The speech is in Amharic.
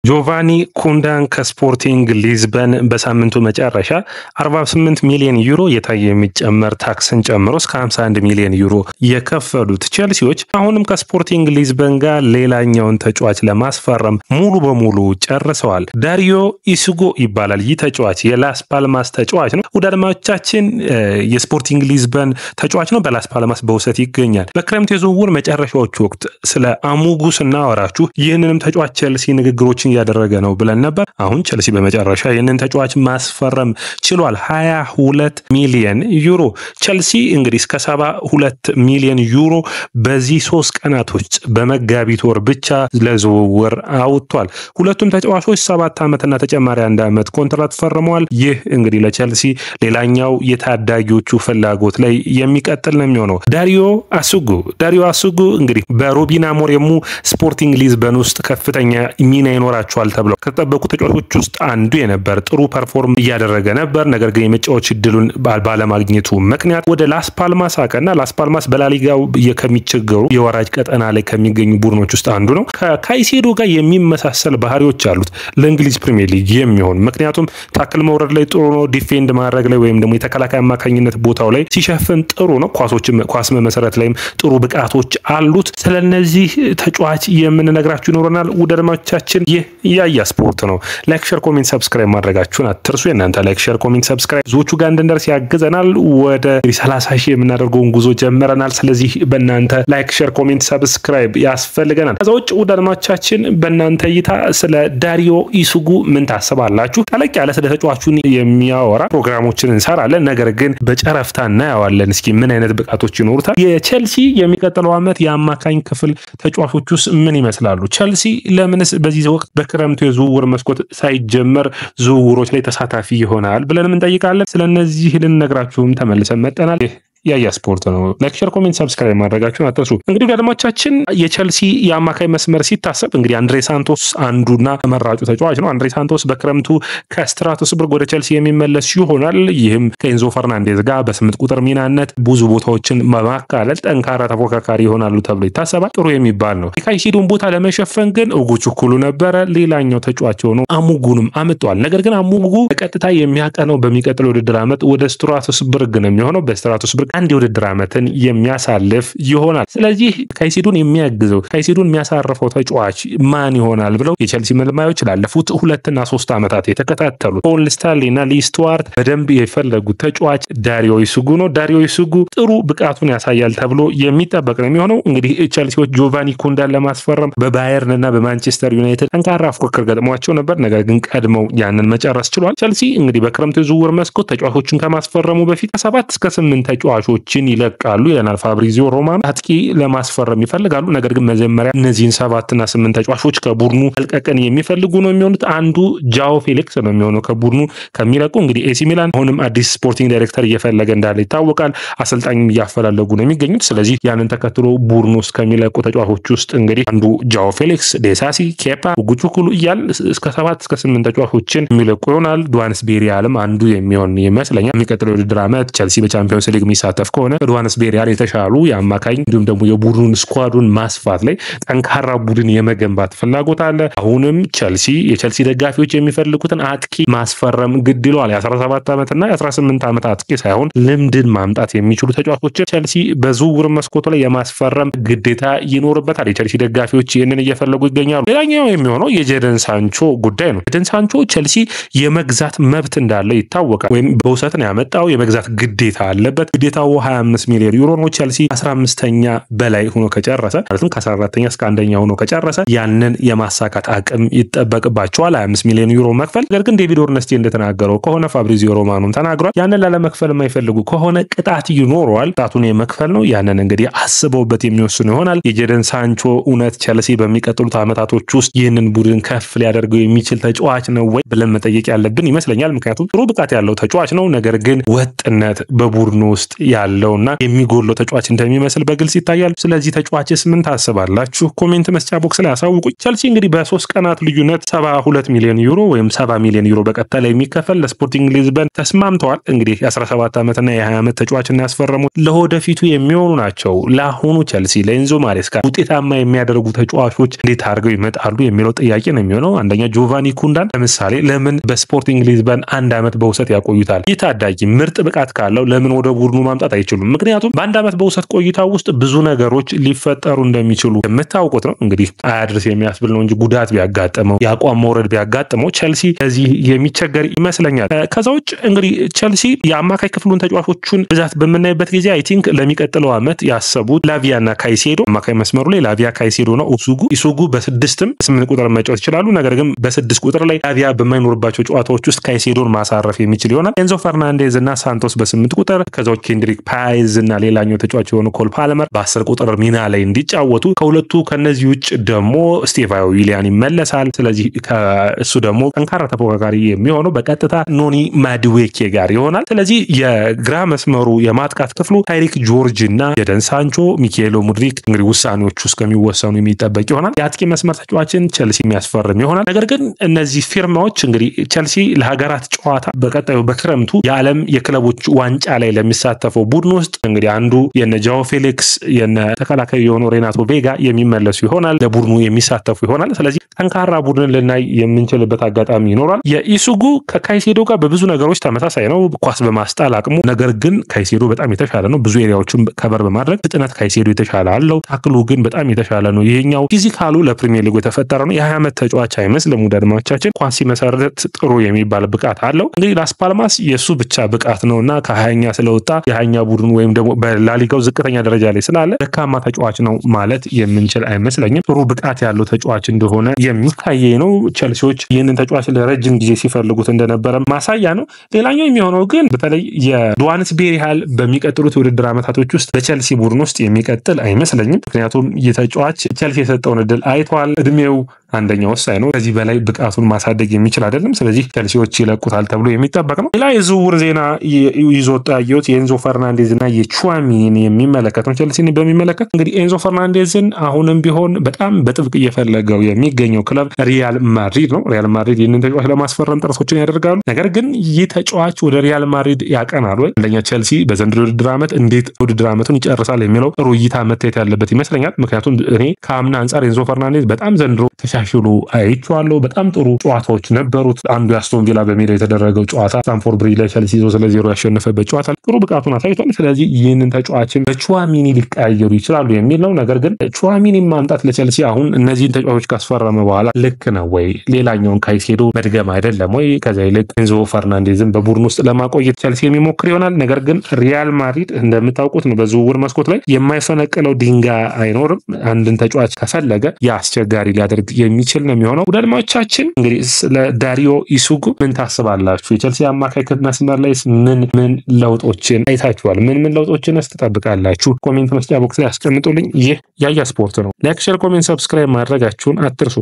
ጆቫኒ ኩንዳን ከስፖርቲንግ ሊዝበን በሳምንቱ መጨረሻ 48 ሚሊዮን ዩሮ የታየ የሚጨመር ታክስን ጨምሮ እስከ 51 ሚሊዮን ዩሮ የከፈሉት ቼልሲዎች አሁንም ከስፖርቲንግ ሊዝበን ጋር ሌላኛውን ተጫዋች ለማስፈረም ሙሉ በሙሉ ጨርሰዋል። ዳሪዮ ኢሱጎ ይባላል። ይህ ተጫዋች የላስ ፓልማስ ተጫዋች ነው። ውድ አድማጮቻችን የስፖርቲንግ ሊዝበን ተጫዋች ነው። በላስ ፓልማስ በውሰት ይገኛል። በክረምት የዝውውር መጨረሻዎቹ ወቅት ስለ አሙጉ ስናወራችሁ ይህንንም ተጫዋች ቼልሲ ንግግሮችን ያደረገ ነው ብለን ነበር። አሁን ቼልሲ በመጨረሻ ይህንን ተጫዋች ማስፈረም ችሏል። 22 ሚሊዮን ዩሮ። ቼልሲ እንግዲህ እስከ 72 ሚሊዮን ዩሮ በዚህ 3 ቀናቶች በመጋቢት ወር ብቻ ለዝውውር አውጥቷል። ሁለቱም ተጫዋቾች 7 ዓመትና ተጨማሪ 1 ዓመት ኮንትራት ፈርመዋል። ይህ እንግዲህ ለቼልሲ ሌላኛው የታዳጊዎቹ ፍላጎት ላይ የሚቀጥል ነው የሚሆነው። ዳሪዮ አሱጉ እንግዲህ በሩበን አሞሪም ስፖርቲንግ ሊዝበን ውስጥ ከፍተኛ ሚና ይኖራቸዋል ተብሎ ከተጠበቁ ተጫዋቾች ውስጥ አንዱ የነበር ጥሩ ፐርፎርም እያደረገ ነበር። ነገር ግን የመጫወት እድሉን ባለማግኘቱ ምክንያት ወደ ላስ ፓልማስ አቀና። ላስ ፓልማስ በላሊጋው ከሚቸገሩ የወራጅ ቀጠና ላይ ከሚገኙ ቡድኖች ውስጥ አንዱ ነው። ከካይሴዶ ጋር የሚመሳሰል ባህሪዎች አሉት ለእንግሊዝ ፕሪሚየር ሊግ የሚሆን። ምክንያቱም ታክል መውረድ ላይ ጥሩ ነው፣ ዲፌንድ ማድረግ ላይ ወይም ደግሞ የተከላካይ አማካኝነት ቦታው ላይ ሲሸፍን ጥሩ ነው። ኳስ መሰረት ላይም ጥሩ ብቃቶች አሉት። ስለነዚህ ተጫዋች የምንነግራችሁ ይኖረናል። ውድ አድማጮቻችን ይህ ያያ ስፖርት ነው። ላይክ ሼር ኮሜንት ሰብስክራይብ ማድረጋችሁን አትርሱ። የናንተ ላይክ ሼር ኮሜንት ሰብስክራይብ ዞቹ ጋር እንድንደርስ ያግዘናል። ወደ 30 ሺህ የምናደርገውን ጉዞ ጀምረናል። ስለዚህ በእናንተ ላይክ ሼር ኮሜንት ሰብስክራይብ ያስፈልገናል። ከዛ ውጭ ውድ አድማጮቻችን በእናንተ እይታ ስለ ዳሪዮ ኢሱጉ ምን ታስባላችሁ? ጠለቅ ያለ ስለ ተጫዋቹን የሚያወራ ፕሮግራሞችን እንሰራለን። ነገር ግን በጨረፍታ እናያዋለን። እስኪ ምን አይነት ብቃቶች ይኖሩታል? የቼልሲ የሚቀጥለው ዓመት የአማካኝ ክፍል ተጫዋቾቹስ ምን ይመስላሉ? ቼልሲ ለምንስ በዚህ ወቅት በክረምቱ የዝውውር መስኮት ሳይጀመር ዝውውሮች ላይ ተሳታፊ ይሆናል ብለን እንጠይቃለን። ስለነዚህ ልንነግራችሁም ተመልሰን መጥተናል። ያያ ስፖርት ነው። ላይክ ሼር ኮሜንት ሰብስክራይብ ማድረጋችሁን አትርሱ። እንግዲህ አድማጮቻችን የቼልሲ የአማካይ መስመር ሲታሰብ እንግዲህ አንድሬ ሳንቶስ አንዱና ተመራጩ ተጫዋች ነው። አንድሬ ሳንቶስ በክረምቱ ከስትራስቡርግ ወደ ቼልሲ የሚመለስ ይሆናል። ይህም ከኤንዞ ፈርናንዴዝ ጋር በ8 ቁጥር ሚናነት ብዙ ቦታዎችን በማካለል ጠንካራ ተፎካካሪ ይሆናሉ ተብሎ ይታሰባል። ጥሩ የሚባል ነው። የካይሴዶን ቦታ ለመሸፈን ግን ኡጉቹኩሉ ነበረ። ሌላኛው ተጫዋች ሆኖ አሙጉንም አመጣዋል። ነገር ግን አሙጉ በቀጥታ የሚያቀነው በሚቀጥለው ውድድር ዓመት ወደ ስትራስቡርግ ነው የሚሆነው። በስትራስቡርግ አንድ የውድድር ዓመትን የሚያሳልፍ ይሆናል። ስለዚህ ካይሴዶን የሚያግዘው ካይሴዶን የሚያሳርፈው ተጫዋች ማን ይሆናል ብለው የቼልሲ መልማዮች ላለፉት 2 እና 3 ዓመታት የተከታተሉት ፖል ስታርሊና ሊ ስቱዋርት በደንብ የፈለጉት ተጫዋች ዳሪዮ ኢሱጉ ነው። ዳሪዮ ኢሱጉ ጥሩ ብቃቱን ያሳያል ተብሎ የሚጠበቅ ነው የሚሆነው። እንግዲህ ቼልሲዎች ጆቫኒ ኩንዳን ለማስፈረም በባየርን እና በማንቸስተር ዩናይትድ ጠንካራ ፉክክር ገጥሟቸው ነበር። ነገር ግን ቀድመው ያንን መጨረስ ችሏል። ቼልሲ እንግዲህ በክረምቱ የዝውውር መስኮት ተጫዋቾችን ከማስፈረሙ በፊት 7 እስከ 8 ተጫዋቾችን ይለቃሉ ይለናል ፋብሪዚዮ ሮማኖ። አጥቂ ለማስፈረም ይፈልጋሉ። ነገር ግን መጀመሪያ እነዚህን 7 እና 8 ተጫዋቾች ከቡድኑ መልቀቅን የሚፈልጉ ነው የሚሆኑት። አንዱ ጃኦ ፌሊክስ ነው የሚሆነው ከቡድኑ ከሚለቁ። እንግዲህ ኤሲ ሚላን አሁንም አዲስ ስፖርቲንግ ዳይሬክተር እየፈለገ እንዳለ ይታወቃል። አሰልጣኝም እያፈላለጉ ነው የሚገኙት። ስለዚህ ያንን ተከትሎ ቡድኑ ውስጥ ከሚለቁ ተጫዋቾች ውስጥ እንግዲህ አንዱ ጃኦ ፌሊክስ፣ ዴሳሲ፣ ኬፓ፣ ኡጉቹኩሉ እያል እስከ 7 እስከ 8 ተጫዋቾችን የሚለቁ ይሆናል። ዱዋንስቤሪያልም አንዱ የሚሆን ይመስለኛል። የሚቀጥለው ውድድር ዓመት ቼልሲ በቻምፒዮንስ ሊግ የሚሳተፍ ከሆነ ዱዋንስቤሪያል የተሻሉ የአማካኝ እንዲሁም ደግሞ የቡድኑን ስኳዱን ማስፋት ላይ ጠንካራ ቡድን የመገንባት ፍላጎት አለ። አሁንም የቼልሲ ደጋፊዎች የሚፈልጉትን አጥቂ ማስፈረም ግድ ይለዋል። የ17 ዓመትና የ18 ዓመት አጥቂ ሳይሆን ልምድን ማምጣት የሚችሉ ተጫዋቾችን ቼልሲ በዝውውር መስኮቱ ላይ የማስፈረም ግዴታ ይኖርበታል። የቼልሲ ደጋፊዎች ይህንን እየፈለጉ ይገኛሉ። ሌላኛው የሚሆነው የጄደን ሳንቾ ጉዳይ ነው። ጄደን ሳንቾ ቼልሲ የመግዛት መብት እንዳለ ይታወቃል። ወይም በውሰት ነው ያመጣው። የመግዛት ግዴታ አለበት። ግዴታው 25 ሚሊዮን ዩሮ ነው። ቼልሲ 15ኛ በላይ ሆኖ ከጨረሰ ማለትም ከ14ኛ እስከ 1ኛ ሆኖ ከጨረሰ ያንን የማሳካት አቅም ይጠበቅባቸዋል 25 ሚሊዮን ዩሮ መክፈል። ነገር ግን ዴቪድ ኦርነስቲ እንደተናገረው ከሆነ ፋብሪዚዮ ሮማኖም ተናግሯል። ያንን ላለመክፈል የማይፈልጉ ከሆነ ቅጣት ይኖረዋል። ቅጣቱን የመክፈል ነው። ያንን እንግዲህ አስበውበት የሚወስኑ ይሆናል። የጄደን ሳንቾ እውነት ቼልሲ በሚቀጥሉት ዓመታቶች ውስጥ ይህንን ቡድን ከፍ ሊያደርገው የሚችል ተጫዋች ነው ወይ ብለን መጠየቅ ያለብን ይመስለኛል። ምክንያቱም ጥሩ ብቃት ያለው ተጫዋች ነው። ነገር ግን ወጥነት በቡድኑ ውስጥ ያለውና የሚጎለው ተጫዋች እንደሚመስል በግልጽ ይታያል። ስለዚህ ተጫዋችስ ምን ታስባላችሁ? ኮሜንት መስጫ ቦክስ ላይ አሳውቁኝ። ቸልሲ እንግዲህ በ3 ቀናት ልዩነት 72 ሚሊዮን ዩሮ ወይም 70 ሚሊዮን ዩሮ በቀጥታ ላይ የሚከፈል ለስፖርቲንግ ሊዝበን ተስማምተዋል። እንግዲህ የ17 ዓመትና የ20 ዓመት ተጫዋችና ያስፈረሙት ለወደፊቱ የሚሆኑ ናቸው። ለአሁኑ ቸልሲ ለኤንዞ ማሬስካ ውጤታማ የሚያደርጉ ተጫዋቾች እንዴት አድርገው ይመጣሉ የሚለው ጥያቄ ነው የሚሆነው። አንደኛ ጆቫኒ ኩንዳን ለምሳሌ ለምን በስፖርቲንግ ሊዝበን 1 ዓመት በውሰት ያቆዩታል? ይህ ታዳጊ ምርጥ ብቃት ካለው ለምን ወደ ቡድኑ ማምጣት አይችሉም? ምክንያቱም በ1 ዓመት በውሰት ቆይታ ውስጥ ብዙ ነገሮች ሊፈጠሩ እንደሚችሉ የምታውቁት ነው። እንግዲህ አያድርስ የሚያስብል ነው እንጂ ጉዳት ቢያጋጥመው የአቋም መውረድ ቢያጋጥመው ቸልሲ እዚህ የሚቸገር ይመስለኛል። ከዛ ውጭ እንግዲህ ቸልሲ የአማካይ ክፍሉን ተጫዋቾቹን ብዛት በምናይበት ጊዜ አይ ቲንክ ለሚቀጥለው ዓመት ያሰቡት ላቪያና ካይሴዶ አማካይ መስመሩ ላይ ላቪያ ካይሴዶ ነው። ኢሱጉ በ6ም 8 ቁጥር መጫወት ይችላሉ። ነገር ግን በ6 ቁጥር ላይ ላቪያ በማይኖርባቸው ጨዋታዎች ውስጥ ካይሴዶን ማሳረፍ የሚችል ይሆናል። ኤንዞ ፈርናንዴዝ እና ሳንቶስ በ8 ቁጥር ከዛው ኬንድሪክ ፓይዝ እና ሌላኛው ተጫዋች የሆኑ ኮል ፓልመር በ10 ቁጥር ሚና ላይ እንዲጫወቱ ከሁለቱ ከነዚህ ውጭ ደግሞ ስቴቫዮ ዊሊያን ይመለሳል። ስለዚህ እሱ ደግሞ ጠንካራ ተፎካካሪ የሚሆነው በቀጥታ ኖኒ ማድዌኬ ጋር ይሆናል። ስለዚህ የግራ መስመሩ የማጥቃት ክፍሉ ታይሪክ ጆርጅ እና ጀደን ሳንቾ፣ ሚኬሎ ሙድሪክ እንግዲህ ውሳኔዎቹ እስከሚወሰኑ የሚጠበቅ ይሆናል። የአጥቂ መስመር ተጫዋችን ቸልሲ የሚያስፈርም ይሆናል። ነገር ግን እነዚህ ፊርማዎች እንግዲህ ቸልሲ ለሀገራት ጨዋታ በቀጣዩ በክረምቱ የዓለም የክለቦች ዋንጫ ላይ ለሚሳተፈው ቡድን ውስጥ እንግዲህ አንዱ የነ ጃኦ ፌሊክስ የነ ተከላካይ የሆነው ሬናቶ ቬጋ የሚመለሱ ይሆናል። ለቡድኑ የሚሳተፉ ይሆናል። ስለዚህ ጠንካራ ቡድን ልናይ የምንችልበት አጋጣሚ ይኖራል። የኢሱጉ ከካይሴዶ ጋር በብዙ ነገሮች ተመሳሳይ ነው፣ ኳስ በማስጣል አቅሙ። ነገር ግን ካይሴዶ በጣም የተሻለ ነው። ብዙ ኤሪያዎችን ከቨር በማድረግ ፍጥነት ካይሴዶ የተሻለ አለው። ታክሉ ግን በጣም የተሻለ ነው። ይሄኛው ፊዚካሉ ለፕሪሚየር ሊጉ የተፈጠረ ነው። የ20 ዓመት ተጫዋች አይመስልም። ውዳድማቻችን ኳስ ሲመሰረት ጥሩ የሚባል ብቃት አለው። እንግዲህ ላስ ፓልማስ የሱ ብቻ ብቃት ነውና ከ20ኛ ስለወጣ የ20ኛ ቡድን ወይም ደግሞ በላሊጋው ዝቅተኛ ደረጃ ላይ ስላለ ደካማ ተጫዋች ነው ማለት የምንችል አይመስለኝም። ጥሩ ብቃት ያለው ተጫዋች እንደሆነ የሚታየኝ ነው። ቸልሲዎች ይህንን ተጫዋች ለረጅም ጊዜ ሲፈልጉት እንደነበረ ማሳያ ነው። ሌላኛው የሚሆነው ግን በተለይ የዱዋንስቤሪ ሃል በሚቀጥሉት የውድድር ዓመታቶች ውስጥ በቸልሲ ቡድን ውስጥ የሚቀጥል አይመስለኝም። ምክንያቱም የተጫዋች ቸልሲ የሰጠውን እድል አይቷል። እድሜው አንደኛ ወሳኝ ነው። ከዚህ በላይ ብቃቱን ማሳደግ የሚችል አይደለም። ስለዚህ ቸልሲዎች ይለቁታል ተብሎ የሚጠበቅ ነው። ሌላ የዝውውር ዜና ይዞት ያየሁት የኤንዞ ፈርናንዴዝ እና የቹዋሚኒን የሚመለከት ነው። ቸልሲን በሚመለከት እንግዲህ ኤንዞ ፈርናንዴዝን አሁንም ቢሆን በጣም በጥብቅ እየፈለገው የሚገኘው ክለብ ሪያል ማድሪድ ነው። ሪያል ማድሪድ ይህንን ተጫዋች ለማስፈረም ጥረቶችን ያደርጋሉ። ነገር ግን ይህ ተጫዋች ወደ ሪያል ማድሪድ ያቀናል ወይ? አንደኛ ቸልሲ በዘንድሮ ውድድር ዓመት እንዴት ውድድር ዓመቱን ይጨርሳል የሚለው ጥሩ እይታ መታየት ያለበት ይመስለኛል። ምክንያቱም እኔ ከአምና አንጻር ኤንዞ ፈርናንዴዝ በጣም ዘንድሮ ተሻሽሎ አይቼዋለሁ። በጣም ጥሩ ጨዋታዎች ነበሩት። አንዱ የአስቶን ቪላ በሜዳ የተደረገው ጨዋታ ስታንፎርድ ብሪጅ ላይ ቸልሲ 3-0 ያሸነፈበት ጨዋታ ጥሩ ብቃቱን አሳይቷል። ስለዚህ ይህንን ተጫዋችን በቹዋሚኒ ሊቀያየሩ ይችላሉ የሚል ነው። ነገር ግን ቹዋሚኒ ማምጣት ለቸልሲ አሁን እነዚህን ተጫዋቾች ካስፈረመ በኋላ ልክ ነው ወይ? ሌላኛውን ካይሴዶ መድገም አይደለም ወይ? ከዛ ይልቅ ኤንዞ ፈርናንዴዝን በቡድን ውስጥ ለማቆየት ቸልሲ የሚሞክር ይሆናል። ነገር ግን ሪያል ማድሪድ እንደምታውቁት ነው በዝውውር መስኮት ላይ የማይፈነቅለው ድንጋይ አይኖርም። አንድን ተጫዋች ከፈለገ የአስቸጋሪ ሊያደርግ የሚችል ነው የሚሆነው። ውዳድማቻችን እንግዲህ ስለ ዳሪዮ ኢሱጉ ምን ታስባላችሁ? የቸልሲ አማካይ መስመር ላይ ምን ለውጦችን አይታችኋል? ምን ለውጦችን ትጠብቃላችሁ? ኮሜንት መስጫ ቦክስ ላይ አስቀምጡልኝ። ይህ ያያ ስፖርት ነው። ላይክ፣ ሼር፣ ኮሜንት፣ ሰብስክራይብ ማድረጋችሁን አትርሱ።